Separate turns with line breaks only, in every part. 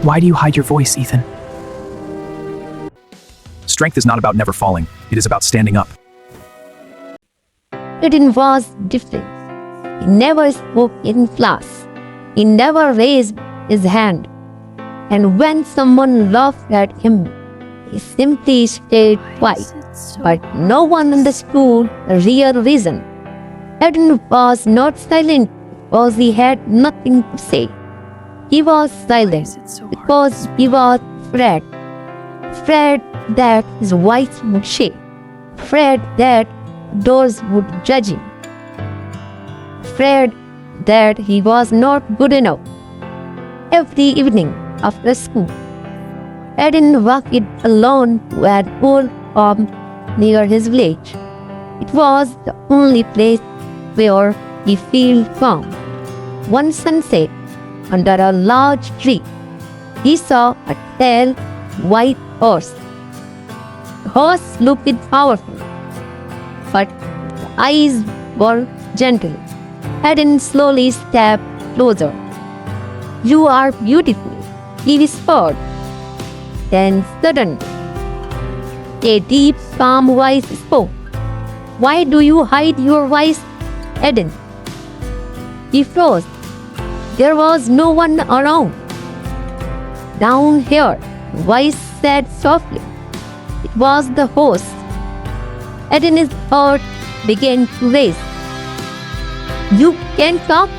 Why do you hide your voice, Ethan? Strength is not about never falling. It is about standing up.
Eden was different. He never spoke in class. He never raised his hand. And when someone laughed at him, he simply stayed quiet. But no one understood the real reason. Eden was not silent because he had nothing to say. He was silent because he was afraid. Afraid that his voice would shake. Afraid that doors would judge him. Afraid that he was not good enough. Every evening after school, Eden walked alone to an old farm near his village. It was the only place where he felt calm. One sunset, under a large tree, he saw a tall white horse. The horse looked powerful, but the eyes were gentle. Eden slowly stepped closer. "You are beautiful," he whispered. Then suddenly, a deep, calm voice spoke. "Why do you hide your voice, Eden?" He froze. There was no one around. "Down here," the voice said softly. It was the horse. Eden's heart began to race. "You can talk?"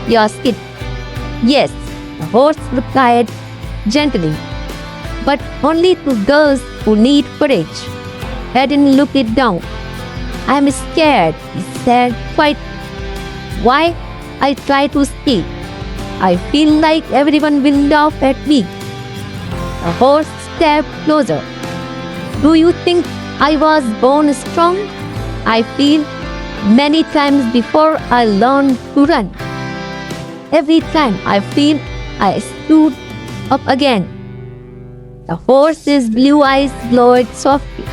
he asked it. "Yes," the horse replied gently, "but only to those who need courage." Eden looked it down. "I'm scared," he said quietly. "Why? I try to speak. I feel like everyone will laugh at me." The horse stepped closer. "Do you think I was born strong? I feel many times before I learned to run. Every time I feel I stood up again." The horse's blue eyes glowed softly.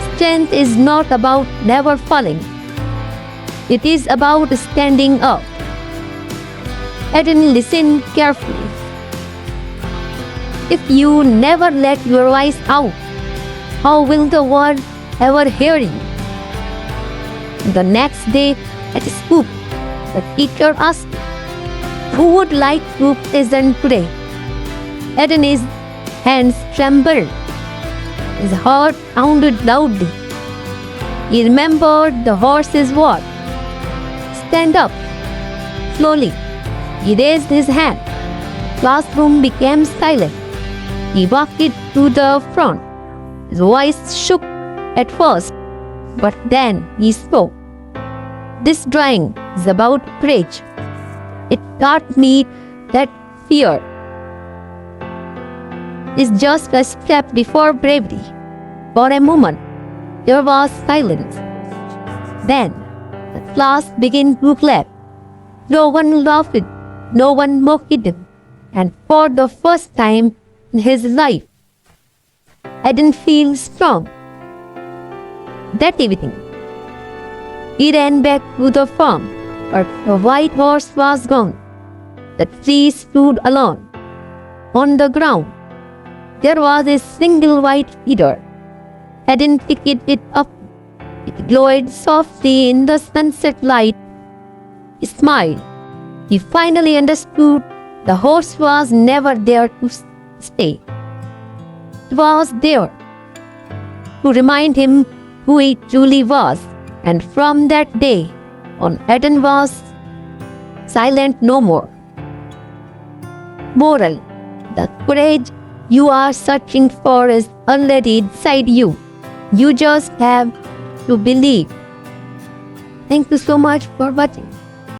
Strength is not about never falling. It is about standing up. Eden listened carefully. If you never let your voice out, how will the world ever hear you? The next day at school, the teacher asked, "Who would like to present today?" Eden's hands trembled. His heart pounded loudly. He remembered the horse's word. "Stand up." Slowly, he raised his hand. The classroom became silent. He walked to the front. His voice shook at first, but then he spoke. "This drawing is about courage. It taught me that fear is just a step before bravery." For a moment, there was silence. Then, the class began to clap. No one laughed, no one mocked him, and for the first time in his life, I didn't feel strong. That evening, he ran back to the farm, but the white horse was gone. The tree stood alone. On the ground, there was a single white feather. Eden picked it up. It glowed softly in the sunset light. He smiled. He finally understood the horse was never there to stay. It was there to remind him who he truly was. And from that day on, Eden was silent no more. Moral: the courage you are searching for is already inside you. You just have to believe. Thank you so much for watching.